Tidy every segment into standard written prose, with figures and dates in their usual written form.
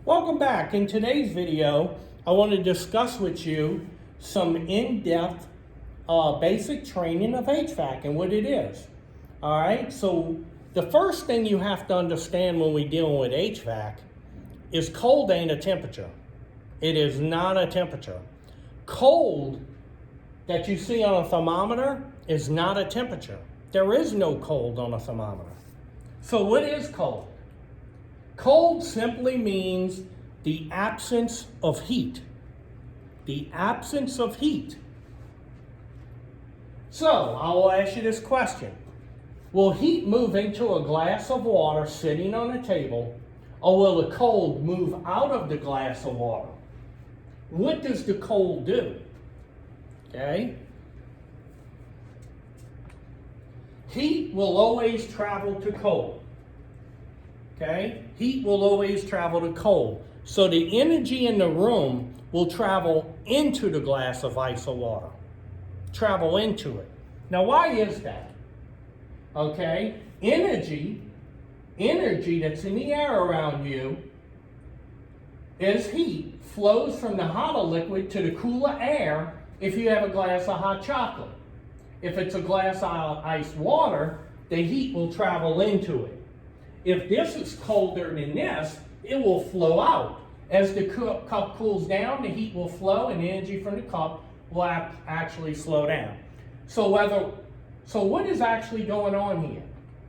Welcome back. In today's video, I want to discuss with you some in-depth basic training of HVAC and what it is. All right, so the first thing you have to understand when we're dealing with HVAC is cold ain't a temperature. It is not a temperature. Cold that you see on a thermometer is not a temperature. There is no cold on a thermometer. So what is cold? Cold simply means the absence of heat. The absence of heat. So, I will ask you this question. Will heat move into a glass of water sitting on a table, or will the cold move out of the glass of water? What does the cold do? Okay? Heat will always travel to cold. Okay? Heat will always travel to cold. So the energy in the room will travel into the glass of ice or water. Travel into it. Now, why is that? Okay? Energy that's in the air around you is heat, flows from the hotter liquid to the cooler air if you have a glass of hot chocolate. If it's a glass of iced water, the heat will travel into it. If this is colder than this, it will flow out. As the cup cools down, the heat will flow and the energy from the cup will actually slow down. So what is actually going on here?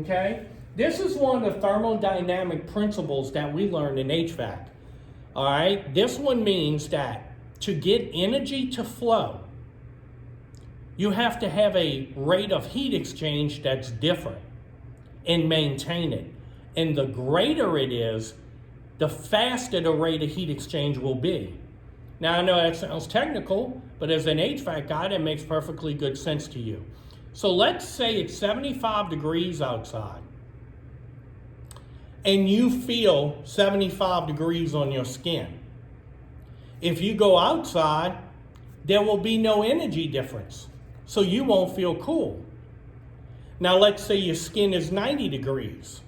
Okay? This is one of the thermodynamic principles that we learned in HVAC. All right? This one means that to get energy to flow, you have to have a rate of heat exchange that's different and maintain it. And the greater it is, the faster the rate of heat exchange will be. Now, I know that sounds technical, but as an HVAC guy, that makes perfectly good sense to you. So let's say it's 75 degrees outside, and you feel 75 degrees on your skin. If you go outside, there will be no energy difference, so you won't feel cool. Now, let's say your skin is 90 degrees,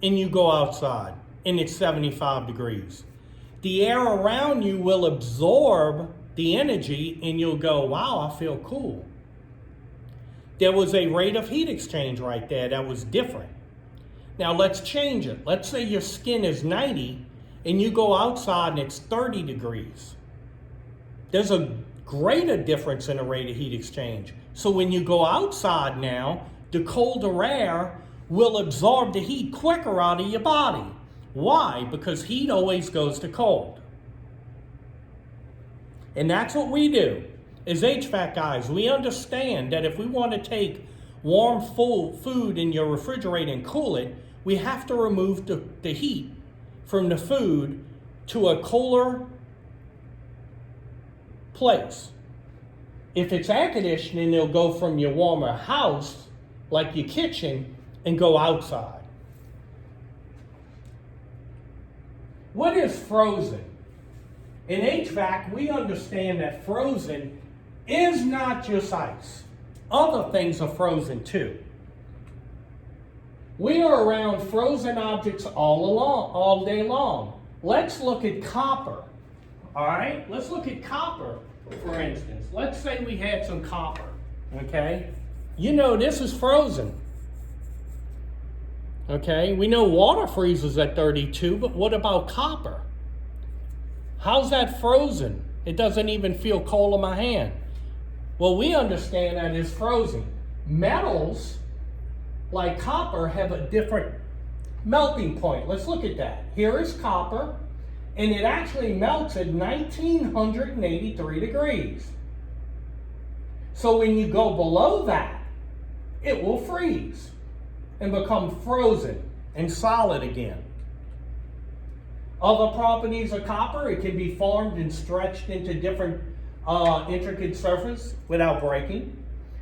and you go outside, and it's 75 degrees. The air around you will absorb the energy, and you'll go, wow, I feel cool. There was a rate of heat exchange right there that was different. Now, let's change it. Let's say your skin is 90, and you go outside, and it's 30 degrees. There's a greater difference in the rate of heat exchange. So when you go outside now, the colder air will absorb the heat quicker out of your body. Why? Because heat always goes to cold. And that's what we do. As HVAC guys, we understand that if we want to take warm food in your refrigerator and cool it, we have to remove the heat from the food to a cooler place. If it's air conditioning, it'll go from your warmer house, like your kitchen, and go outside. What is frozen? In HVAC, we understand that frozen is not just ice. Other things are frozen too. We are around frozen objects all day long. Let's look at copper. All right? Let's look at copper, for instance. Let's say we had some copper, okay? You know this is frozen. Okay, we know water freezes at 32, but what about copper? How's that frozen? It doesn't even feel cold in my hand. Well, we understand that it's frozen. Metals, like copper, have a different melting point. Let's look at that. Here is copper, and it actually melts at 1983 degrees. So when you go below that, it will freeze and become frozen and solid again. Other properties of copper, it can be formed and stretched into different intricate surfaces without breaking.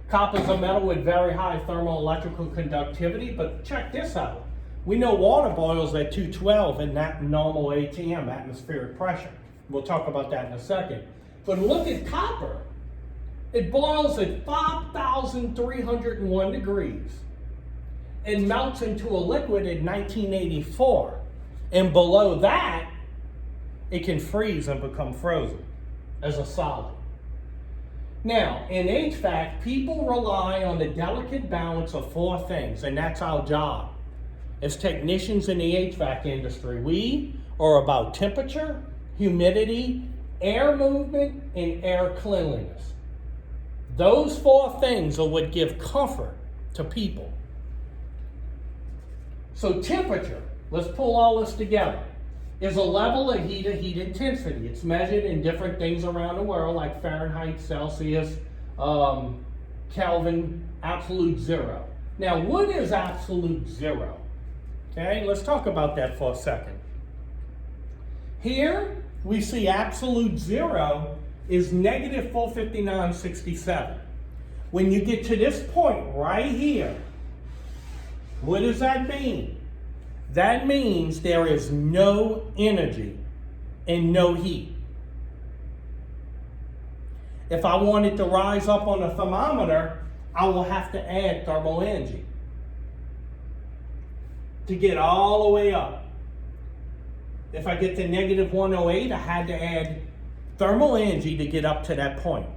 Copper is a metal with very high thermoelectrical conductivity, but check this out. We know water boils at 212 in that normal ATM, atmospheric pressure. We'll talk about that in a second. But look at copper. It boils at 5,301 degrees. It melts into a liquid at 1984. And below that, it can freeze and become frozen as a solid. Now, in HVAC, people rely on the delicate balance of four things, and that's our job. As technicians in the HVAC industry, we are about temperature, humidity, air movement, and air cleanliness. Those four things are what give comfort to people. So temperature, let's pull all this together, is a level of heat intensity. It's measured in different things around the world, like Fahrenheit, Celsius, Kelvin, absolute zero. Now, what is absolute zero? Okay, let's talk about that for a second. Here, we see absolute zero is negative 459.67. When you get to this point right here, what does that mean? That means there is no energy and no heat. If I wanted to rise up on a thermometer, I will have to add thermal energy to get all the way up. If I get to negative 108, I had to add thermal energy to get up to that point.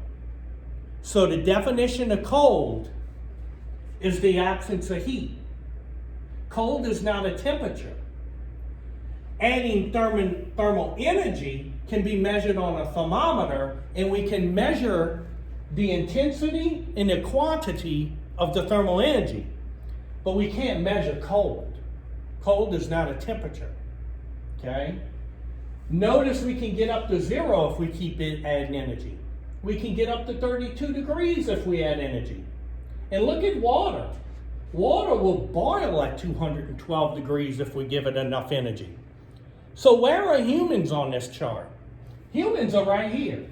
So the definition of cold is the absence of heat. Cold is not a temperature. Adding thermal energy can be measured on a thermometer, and we can measure the intensity and the quantity of the thermal energy. But we can't measure cold. Cold is not a temperature. Okay? Notice we can get up to zero if we keep adding energy. We can get up to 32 degrees if we add energy. And look at water. Water will boil at 212 degrees if we give it enough energy. So where are humans on this chart? Humans are right here.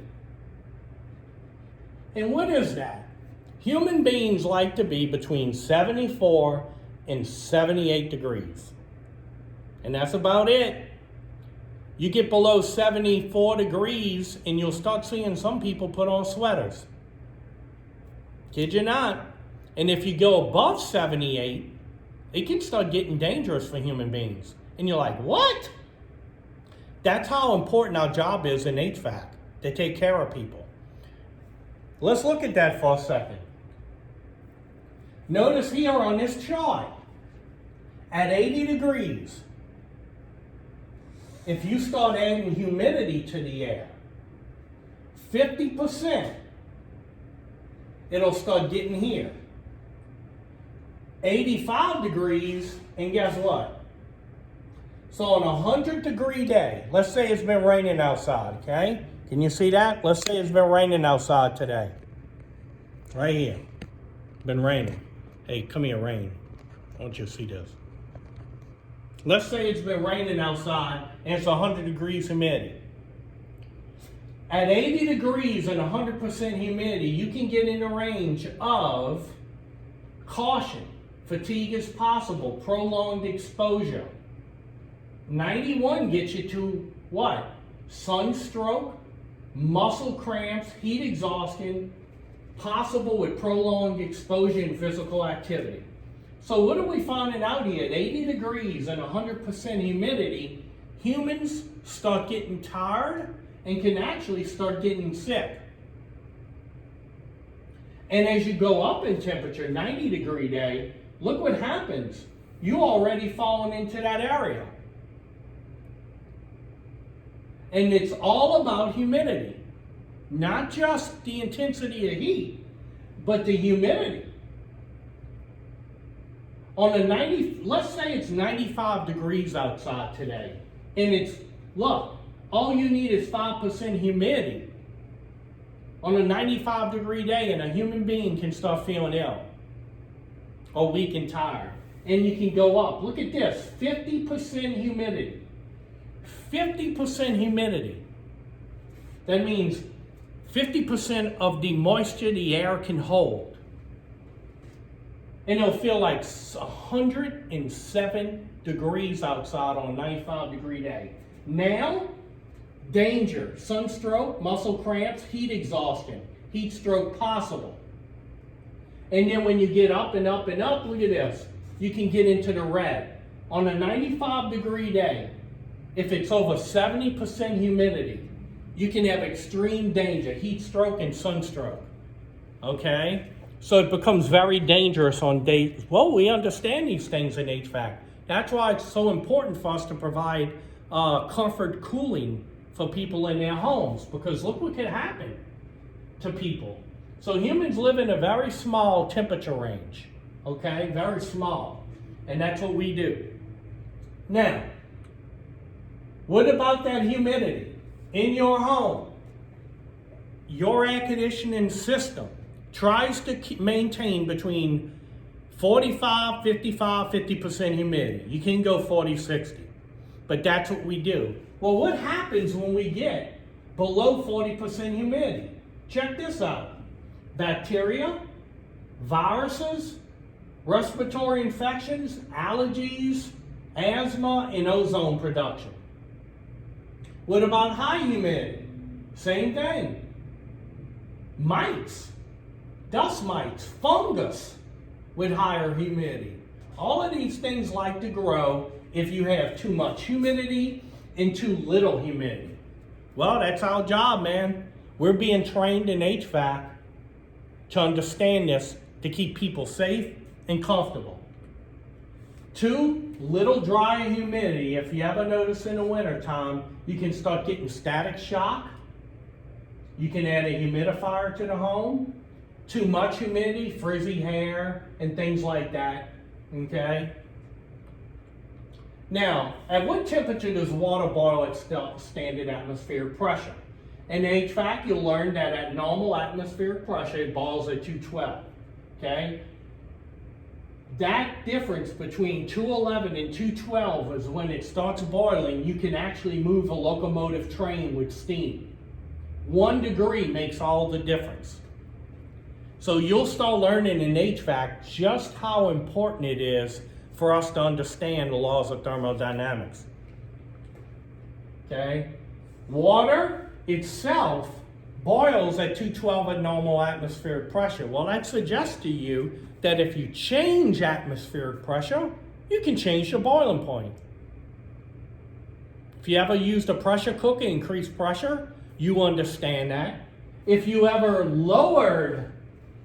And what is that? Human beings like to be between 74 and 78 degrees. And that's about it. You get below 74 degrees and you'll start seeing some people put on sweaters. Kid you not. And if you go above 78, it can start getting dangerous for human beings. And you're like, what? That's how important our job is in HVAC, to take care of people. Let's look at that for a second. Notice here on this chart, at 80 degrees, if you start adding humidity to the air, 50%, it'll start getting here. 85 degrees, and guess what? So on a 100-degree day, let's say it's been raining outside, okay? Can you see that? Let's say it's been raining outside today. Right here. Been raining. Hey, come here, rain. I want you to see this. Let's say it's been raining outside and it's 100 degrees humidity. At 80 degrees and 100% humidity, you can get in the range of caution. Fatigue is possible, prolonged exposure. 91 gets you to what? Sunstroke, muscle cramps, heat exhaustion, possible with prolonged exposure and physical activity. So what are we finding out here? At 80 degrees and 100% humidity, humans start getting tired and can actually start getting sick. And as you go up in temperature, 90-degree day, look what happens. You already fallen into that area. And it's all about humidity. Not just the intensity of heat, but the humidity. On a 90, let's say it's 95 degrees outside today, and it's, look, all you need is 5% humidity. On a 95-degree day, and a human being can start feeling ill, or weak and tired. And you can go up. Look at this, 50% humidity. 50% humidity. That means 50% of the moisture the air can hold. And it'll feel like 107 degrees outside on a 95-degree day. Now, danger, sunstroke, muscle cramps, heat exhaustion, heat stroke possible. And then when you get up and up and up, look at this. You can get into the red. On a 95-degree day, if it's over 70% humidity, you can have extreme danger, heat stroke and sunstroke. Okay? So it becomes very dangerous on days. Well, we understand these things in HVAC. That's why it's so important for us to provide comfort cooling for people in their homes, because look what can happen to people. So humans live in a very small temperature range, okay? Very small. And that's what we do. Now, what about that humidity in your home? Your air conditioning system tries to maintain between 45, 55, 50% humidity. You can go 40, 60, but that's what we do. Well, what happens when we get below 40% humidity? Check this out. Bacteria, viruses, respiratory infections, allergies, asthma, and ozone production. What about high humidity? Same thing. Mites, dust mites, fungus with higher humidity. All of these things like to grow if you have too much humidity and too little humidity. Well, that's our job, man. We're being trained in HVAC to understand this, to keep people safe and comfortable. Too little dry humidity. If you ever notice in the wintertime, you can start getting static shock. You can add a humidifier to the home. Too much humidity, frizzy hair, and things like that, okay? Now, at what temperature does water boil at standard atmospheric pressure? In HVAC, you'll learn that at normal atmospheric pressure, it boils at 212, okay? That difference between 211 and 212 is when it starts boiling, you can actually move a locomotive train with steam. 1 degree makes all the difference. So you'll start learning in HVAC just how important it is for us to understand the laws of thermodynamics. Okay? Water itself boils at 212 at normal atmospheric pressure. Well, that suggests to you that if you change atmospheric pressure, you can change the boiling point. If you ever used a pressure cooker, increased pressure, you understand that. If you ever lowered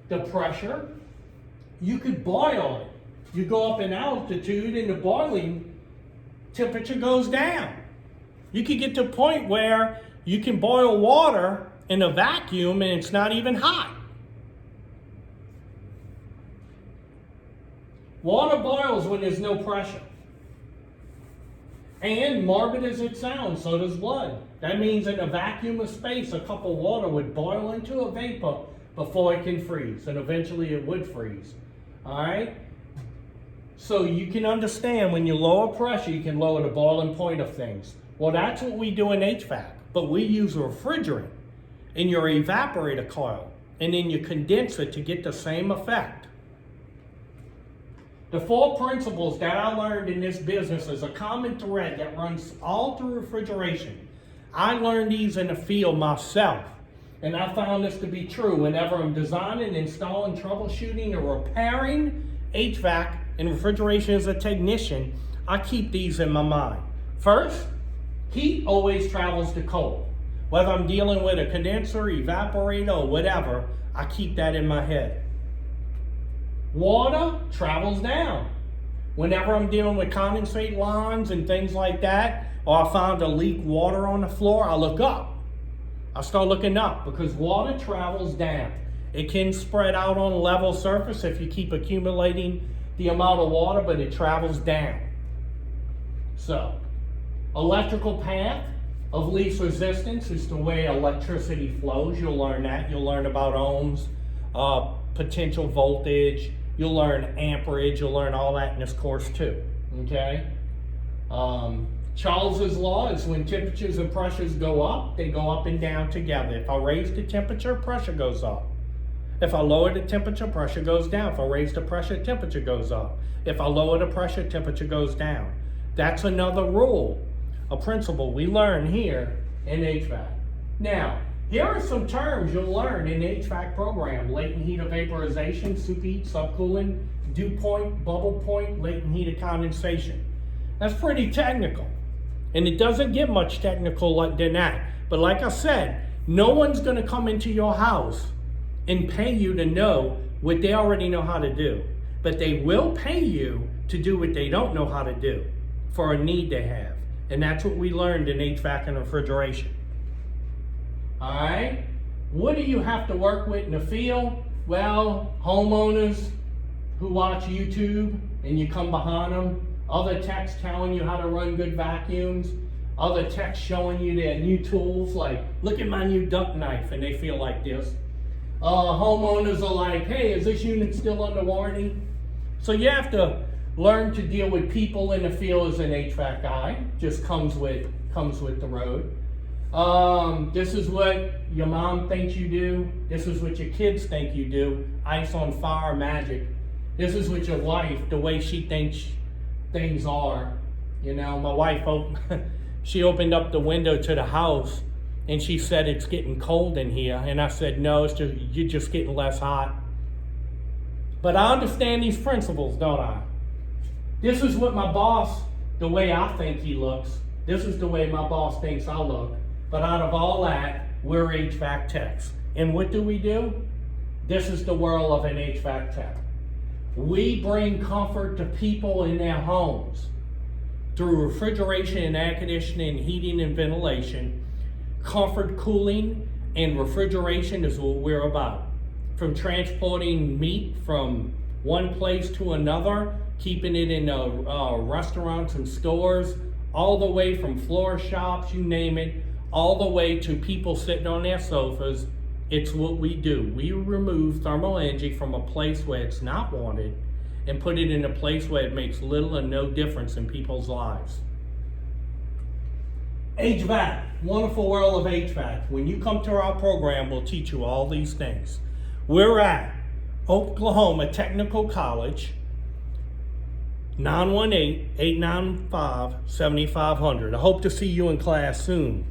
the pressure, you could boil it. You go up in altitude and the boiling temperature goes down. You could get to a point where you can boil water in a vacuum and it's not even hot. Water boils when there's no pressure. And morbid as it sounds, so does blood. That means in a vacuum of space, a cup of water would boil into a vapor before it can freeze, and eventually it would freeze. All right? So you can understand when you lower pressure, you can lower the boiling point of things. Well, that's what we do in HVAC, but we use a refrigerant in your evaporator coil, and then you condense it to get the same effect. The 4 principles that I learned in this business is a common thread that runs all through refrigeration. I learned these in the field myself, and I found this to be true whenever I'm designing, installing, troubleshooting, or repairing HVAC and refrigeration as a technician. I keep these in my mind. First, heat always travels to cold. Whether I'm dealing with a condenser, evaporator, or whatever, I keep that in my head. Water travels down. Whenever I'm dealing with condensate lines and things like that, or I found a leak water on the floor, I look up. I start looking up because water travels down. It can spread out on a level surface if you keep accumulating the amount of water, but it travels down. So, electrical path of least resistance is the way electricity flows. You'll learn that. You'll learn about ohms, potential voltage. You'll learn amperage. You'll learn all that in this course too. Okay? Charles's law is when temperatures and pressures go up, they go up and down together. If I raise the temperature, pressure goes up. If I lower the temperature, pressure goes down. If I raise the pressure, temperature goes up. If I lower the pressure, temperature goes down. That's another rule, a principle we learn here in HVAC. Now, here are some terms you'll learn in the HVAC program: latent heat of vaporization, superheat, subcooling, dew point, bubble point, latent heat of condensation. That's pretty technical. And it doesn't get much technical than that. But like I said, no one's going to come into your house and pay you to know what they already know how to do. But they will pay you to do what they don't know how to do for a need they have. And that's what we learned in HVAC and refrigeration. All right? What do you have to work with in the field? Well, homeowners who watch YouTube and you come behind them. Other techs telling you how to run good vacuums. Other techs showing you their new tools, like, look at my new duck knife, and they feel like this. Homeowners are like, hey, is this unit still under warranty? So you have to learn to deal with people in the field as an HVAC guy. Just comes with the road. This is what your mom thinks you do. This is what your kids think you do. Ice on fire magic. This is what your wife, the way she thinks things are. You know, my wife, she opened up the window to the house and she said, it's getting cold in here. And I said, no, you're just getting less hot. But I understand these principles, don't I? This is what my boss, the way I think he looks. This is the way my boss thinks I look. But out of all that, we're HVAC techs. And what do? This is the world of an HVAC tech. We bring comfort to people in their homes through refrigeration and air conditioning, heating and ventilation. Comfort, cooling, and refrigeration is what we're about. From transporting meat from one place to another, keeping it in restaurants and stores, all the way from floor shops, you name it, all the way to people sitting on their sofas. It's what we do. We remove thermal energy from a place where it's not wanted and put it in a place where it makes little or no difference in people's lives. HVAC, wonderful world of HVAC. When you come to our program, we'll teach you all these things. We're at Oklahoma Technical College, 918-895-7500. I hope to see you in class soon.